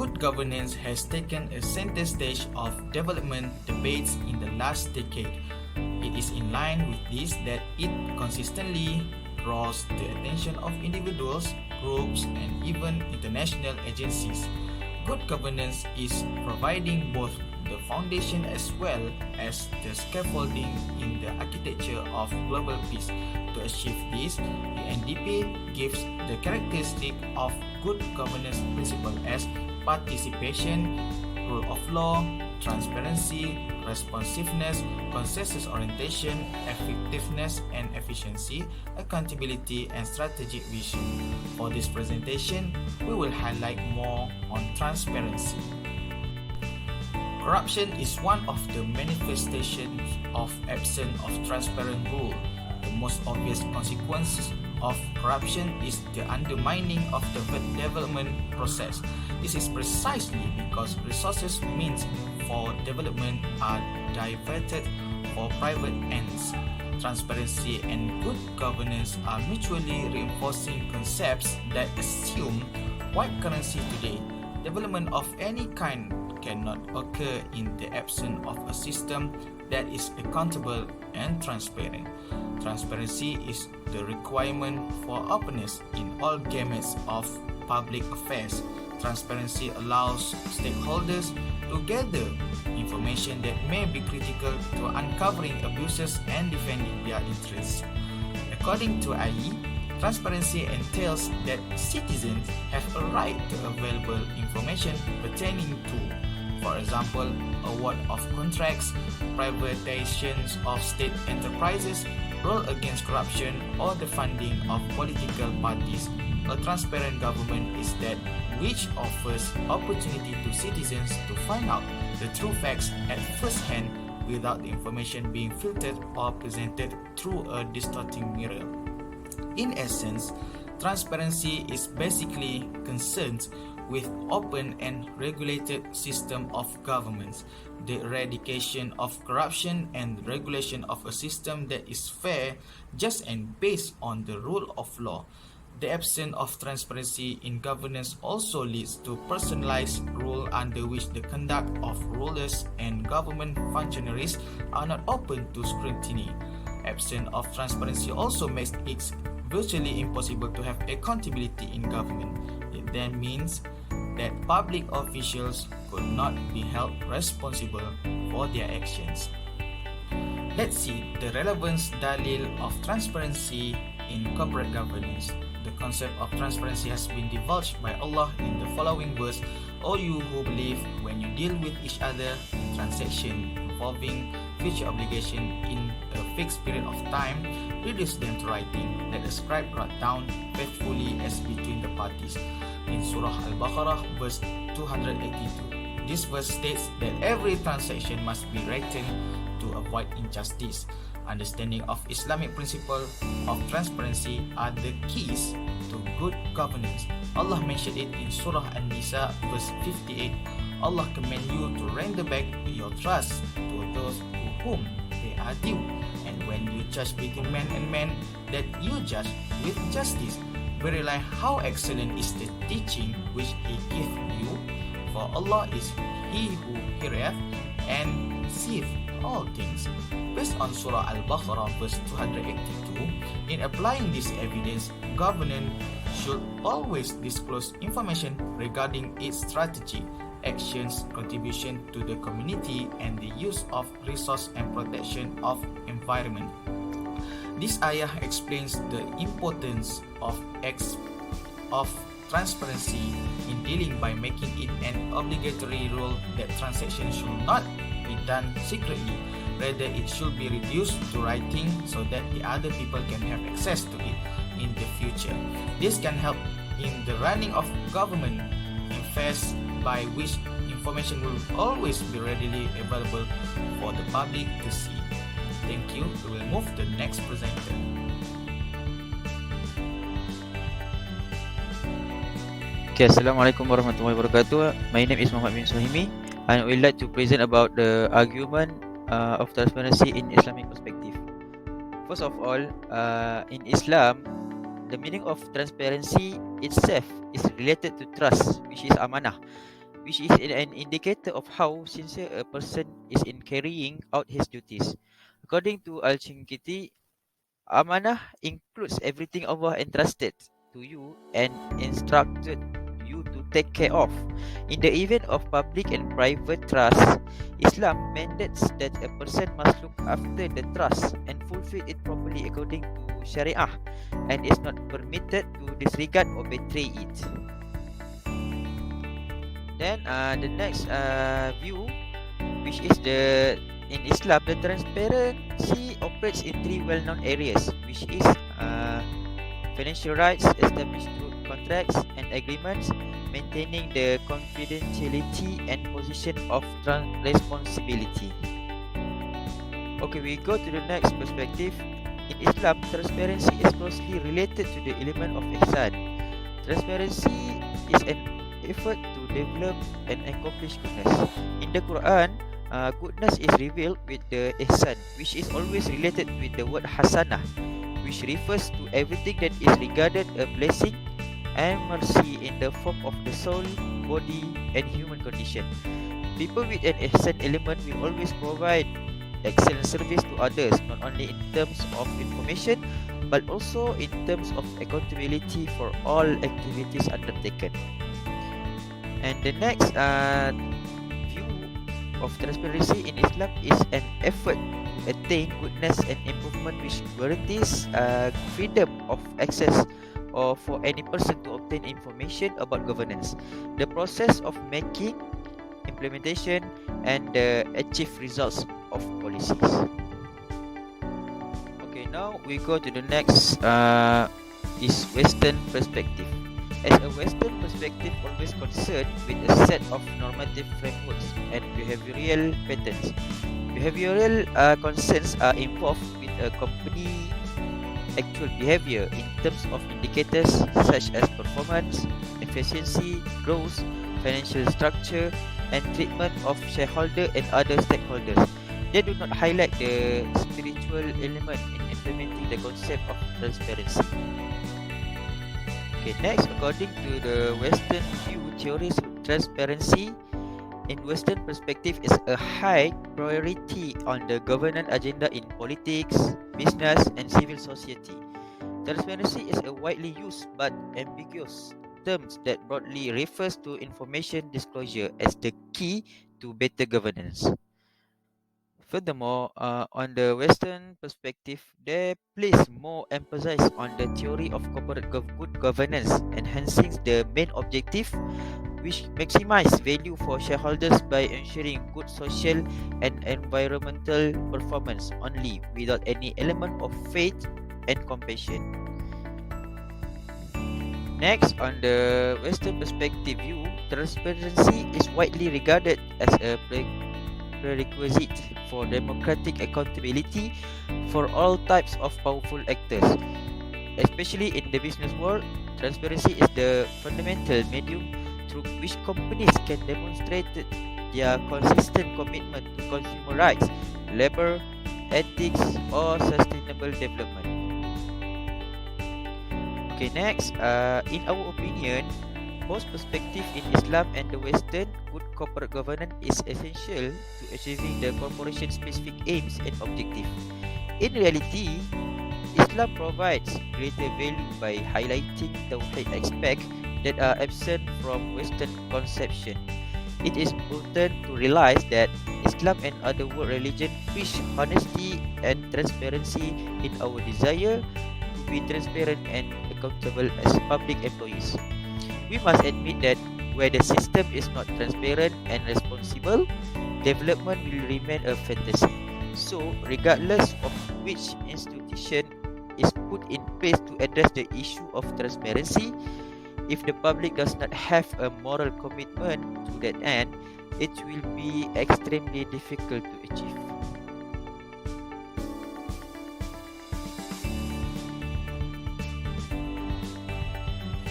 good governance has taken a center stage of development debates in the last decade. It is in line with this that it consistently draws the attention of individuals, groups, and even international agencies. Good governance is providing both the foundation as well as the scaffolding in the architecture of global peace. To achieve this, the NDP gives the characteristic of good governance principle as participation, rule of law, transparency, responsiveness, consensus orientation, effectiveness and efficiency, accountability, and strategic vision. For this presentation, we will highlight more on transparency. Corruption is one of the manifestations of absence of transparent rule. The most obvious consequence of corruption is the undermining of the development process. This is precisely because resources meant for development are diverted for private ends. Transparency and good governance are mutually reinforcing concepts that assume white currency today. Development of any kind cannot occur in the absence of a system that is accountable and transparent. Transparency is the requirement for openness in all gamuts of public affairs. Transparency allows stakeholders to gather information that may be critical to uncovering abuses and defending their interests. According to IE, transparency entails that citizens have a right to available information pertaining to, for example, award of contracts, privatizations of state enterprises, role against corruption, or the funding of political parties. A transparent government is that which offers opportunity to citizens to find out the true facts at first hand without the information being filtered or presented through a distorting mirror. In essence, transparency is basically concerned with open and regulated system of governments, the eradication of corruption and regulation of a system that is fair, just and based on the rule of law. The absence of transparency in governance also leads to personalized rule under which the conduct of rulers and government functionaries are not open to scrutiny. Absence of transparency also makes it virtually impossible to have accountability in government. It then means that public officials could not be held responsible for their actions. Let's see the relevance dalil of transparency in corporate governance. The concept of transparency has been divulged by Allah in the following verse: O you who believe, when you deal with each other in transaction involving future obligation in a fixed period of time, reduce them to writing, let the scribe write down faithfully as between the parties. In Surah Al-Baqarah, verse 282. This verse states that every transaction must be written to avoid injustice. Understanding of Islamic principle of transparency are the keys to good governance. Allah mentioned it in Surah An-Nisa, verse 58. Allah command you to render back your trust to those to whom they are due, and when you judge between man and man, that you judge with justice. Verily, how excellent is the teaching which He gave you, for Allah is He who heareth and seeth all things. Based on Surah Al-Baqarah, verse 282, in applying this evidence, government should always disclose information regarding its strategy, actions, contribution to the community, and the use of resource and protection of environment. This ayah explains the importance of transparency in dealing by making it an obligatory rule that transactions should not be done secretly. Rather, it should be reduced to writing so that the other people can have access to it in the future. This can help in the running of government affairs, by which information will always be readily available for the public to see. Thank you. We will move to the next presenter. Okay, Assalamualaikum warahmatullahi wabarakatuh. My name is Muhammad bin Suhaimi, and I would like to present about the argument of transparency in Islamic perspective. First of all, in Islam, the meaning of transparency itself is related to trust, which is amanah. which is an indicator of how sincere a person is in carrying out his duties. According to Al-Chinkiti, amanah includes everything Allah entrusted to you and instructed you to take care of. In the event of public and private trust, Islam mandates that a person must look after the trust and fulfill it properly according to Sharia, and is not permitted to disregard or betray it. Then the next view, which is in Islam, the transparency operates in three well-known areas, which is financial rights established through contracts and agreements, maintaining the confidentiality and position of responsibility. Okay, we go to the next perspective. In Islam, transparency is closely related to the element of ihsan. Transparency is an effort to develop and accomplish goodness. In the Quran, goodness is revealed with the ihsan, which is always related with the word hasanah, which refers to everything that is regarded a blessing and mercy in the form of the soul, body, and human condition. People with an ihsan element will always provide excellent service to others, not only in terms of information, but also in terms of accountability for all activities undertaken. And the next view of transparency in Islam is an effort to attain goodness and improvement, which guarantees freedom of access or for any person to obtain information about governance, the process of making, implementation, and achieve results of policies. Okay, now we go to the next is Western perspective. As a Western perspective always concerned with a set of normative frameworks and behavioral patterns. Behavioral concerns are involved with a company actual behavior in terms of indicators such as performance, efficiency, growth, financial structure, and treatment of shareholder and other stakeholders. They do not highlight the spiritual element in implementing the concept of transparency. Okay, next, according to the Western view, theories of transparency in Western perspective is a high priority on the governance agenda in politics, business, and civil society. Transparency is a widely used but ambiguous term that broadly refers to information disclosure as the key to better governance. Furthermore, on the Western perspective, they place more emphasis on the theory of corporate good governance, enhancing the main objective, which maximize value for shareholders by ensuring good social and environmental performance only, without any element of faith and compassion. Next, on the Western perspective view, transparency is widely regarded as a prerequisite for democratic accountability for all types of powerful actors. Especially in the business world, transparency is the fundamental medium through which companies can demonstrate their consistent commitment to consumer rights, labor, ethics, or sustainable development. Okay, next, in our opinion, both perspective in Islam and the Western, good corporate governance is essential to achieving the corporation's specific aims and objectives. In reality, Islam provides greater value by highlighting the aspects that are absent from Western conception. It is important to realize that Islam and other world religions preach honesty and transparency in our desire to be transparent and accountable as public employees. We must admit that where the system is not transparent and responsible, development will remain a fantasy. So, regardless of which institution is put in place to address the issue of transparency, if the public does not have a moral commitment to that end, it will be extremely difficult to achieve.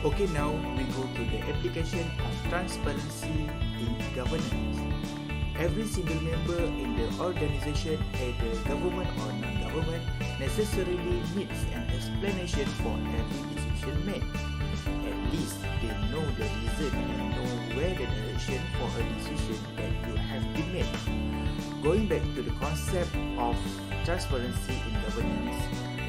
Okay, now we go to the application of transparency in governance. Every single member in the organization, either government or non-government, necessarily needs an explanation for every decision made. At least they know the reason and know where the direction for a decision that you have been made. Going back to the concept of transparency in governance,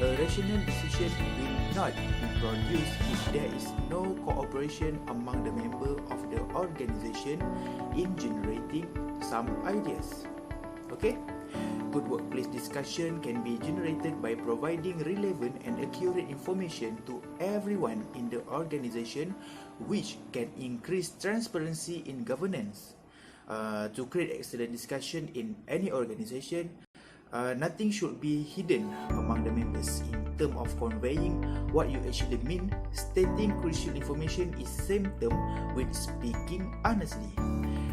a rational decision will not be produced if there is no cooperation among the members of the organization in generating some ideas. Okay? Good workplace discussion can be generated by providing relevant and accurate information to everyone in the organization, which can increase transparency in governance. To create excellent discussion in any organization, nothing should be hidden among the members in terms of conveying what you actually mean. Stating crucial information is same term with speaking honestly.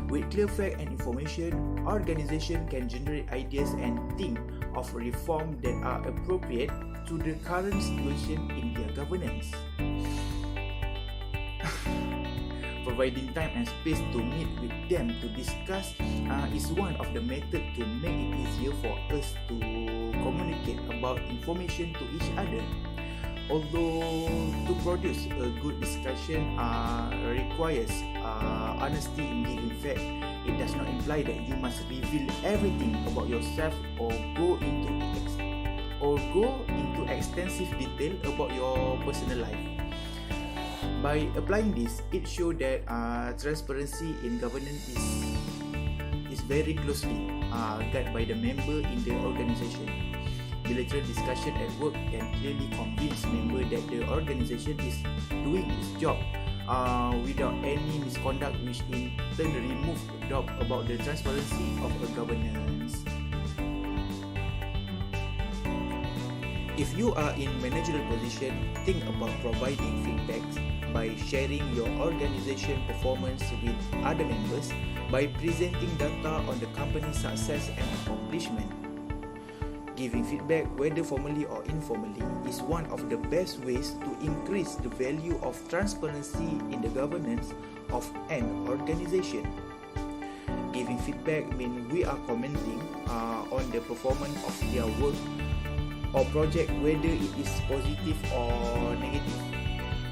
With clear fact and information, organization can generate ideas and think of reform that are appropriate to the current situation in their governance. Providing time and space to meet with them to discuss is one of the methods to make it easier for us to communicate about information to each other. Although to produce a good discussion requires honesty in giving fact, it does not imply that you must reveal everything about yourself or go into extensive detail about your personal life. By applying this, it shows that transparency in governance is very closely guided by the member in the organization. Bilateral discussion at work can clearly convince members that the organization is doing its job without any misconduct, which in turn remove doubt about the transparency of a governance. If you are in managerial position, think about providing feedback by sharing your organization performance with other members by presenting data on the company's success and accomplishment. Giving feedback, whether formally or informally, is one of the best ways to increase the value of transparency in the governance of an organization. Giving feedback means we are commenting on the performance of their work or project, whether it is positive or negative.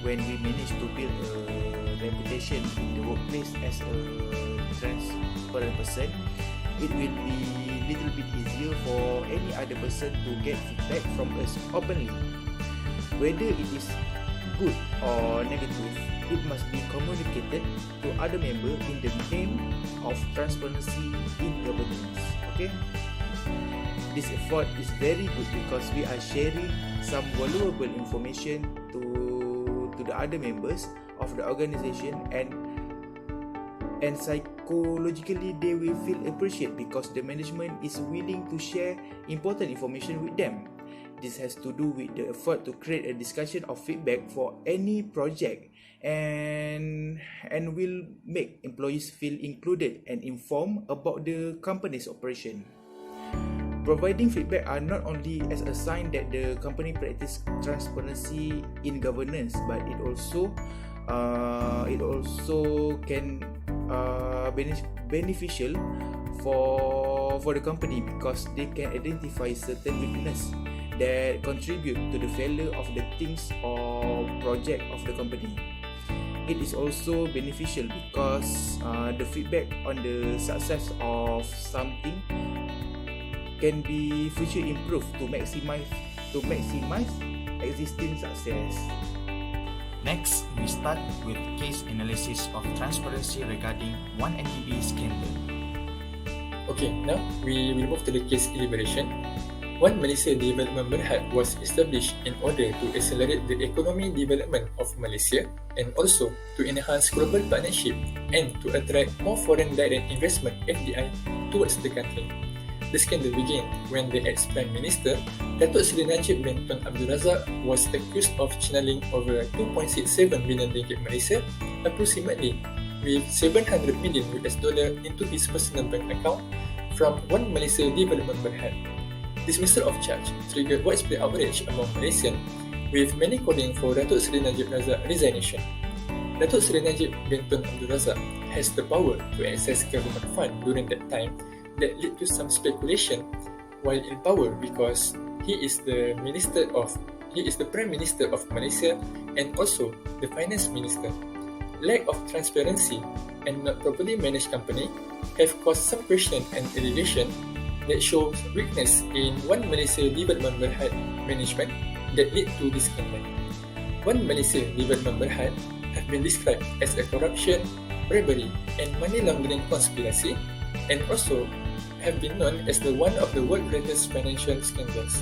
When we manage to build a reputation in the workplace as a transparent person, it will be little bit easier for any other person to get feedback from us openly. Whether it is good or negative, it must be communicated to other members in the name of transparency in governance. Okay? This effort is very good because we are sharing some valuable information to the other members of the organization, and psychologically they will feel appreciated because the management is willing to share important information with them. This has to do with the effort to create a discussion of feedback for any project and will make employees feel included and informed about the company's operation. Providing feedback are not only as a sign that the company practices transparency in governance, but it also can beneficial for the company because they can identify certain weakness that contribute to the failure of the things or project of the company. It is also beneficial because the feedback on the success of something can be future improved to maximize existing success. Next, we start with case analysis of transparency regarding 1MDB scandal. Okay, now we will move to the case elaboration. One Malaysia Development Berhad was established in order to accelerate the economic development of Malaysia and also to enhance global partnership and to attract more foreign direct investment (FDI) towards the country. The scandal began when the ex-Prime Minister, Datuk Seri Najib bin Tun Abdul Razak, was accused of channeling over 2.67 billion ringgit Malaysia, approximately with $700 million into his personal bank account from One Malaysia Development Berhad. Dismissal of charge triggered widespread outrage among Malaysians, with many calling for Datuk Seri Najib Razak resignation. Datuk Seri Najib bin Tun Abdul Razak has the power to access government fund during that time that led to some speculation while in power because he is the Minister of He is the Prime Minister of Malaysia and also the Finance Minister. Lack of transparency and not properly managed company have caused some question and allegation that shows weakness in One Malaysia Development Berhad management that lead to this scandal. One Malaysia Development Berhad have been described as a corruption, bribery and money laundering conspiracy and also have been known as the one of the world's greatest financial scandals.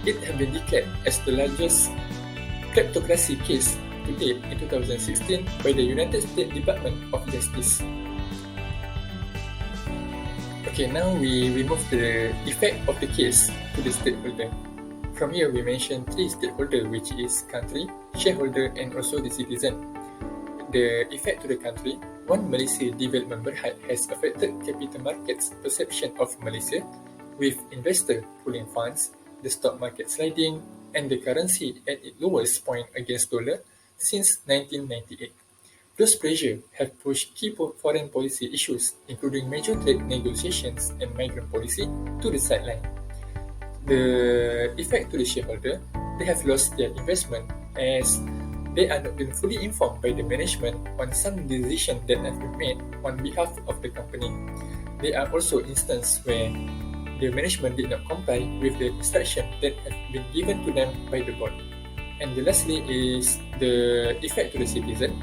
It has been declared as the largest kleptocracy case to date in 2016 by the United States Department of Justice. Okay, now we move the effect of the case to the stakeholder. From here, we mention three stakeholders, which is country, shareholder, and also the citizen. The effect to the country, One Malaysia Development Berhad has affected capital markets perception of Malaysia, with investor pulling funds, the stock market sliding, and the currency at its lowest point against dollar since 1998. Those pressures have pushed key foreign policy issues, including major trade negotiations and migrant policy, to the sideline. The effect to the shareholder, they have lost their investment as they are not been fully informed by the management on some decisions that have been made on behalf of the company. There are also instances where the management did not comply with the instruction that have been given to them by the board. And lastly is the effect to the citizen.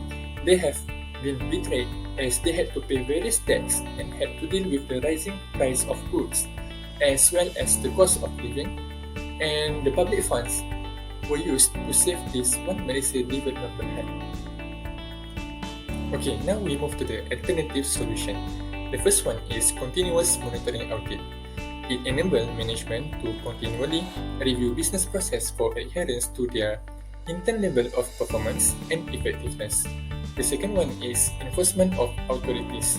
They have been betrayed as they had to pay various tax and had to deal with the rising price of goods as well as the cost of living, and the public funds were used to save this One Malaysia Development Berhad. Okay, now we move to the alternative solution. The first one is continuous monitoring audit. It enables management to continually review business process for adherence to their internal level of performance and effectiveness. The second one is enforcement of authorities.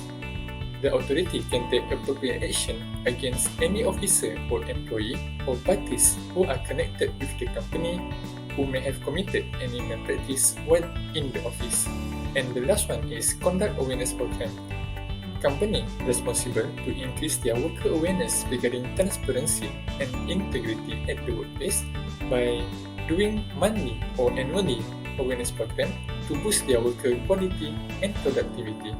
The authority can take appropriate action against any officer or employee or parties who are connected with the company who may have committed any malpractice while in the office. And the last one is conduct awareness program. Company responsible to increase their worker awareness regarding transparency and integrity at the workplace by doing monthly or annually awareness program to boost their worker quality and productivity.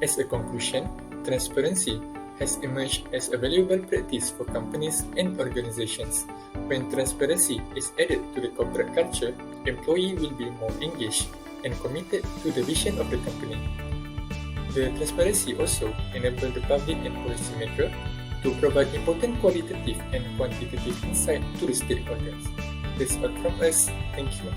As a conclusion, transparency has emerged as a valuable practice for companies and organizations. When transparency is added to the corporate culture, employees will be more engaged and committed to the vision of the company. The transparency also enables the public and policymakers to provide important qualitative and quantitative insight to the stakeholders. That's all from us. Thank you.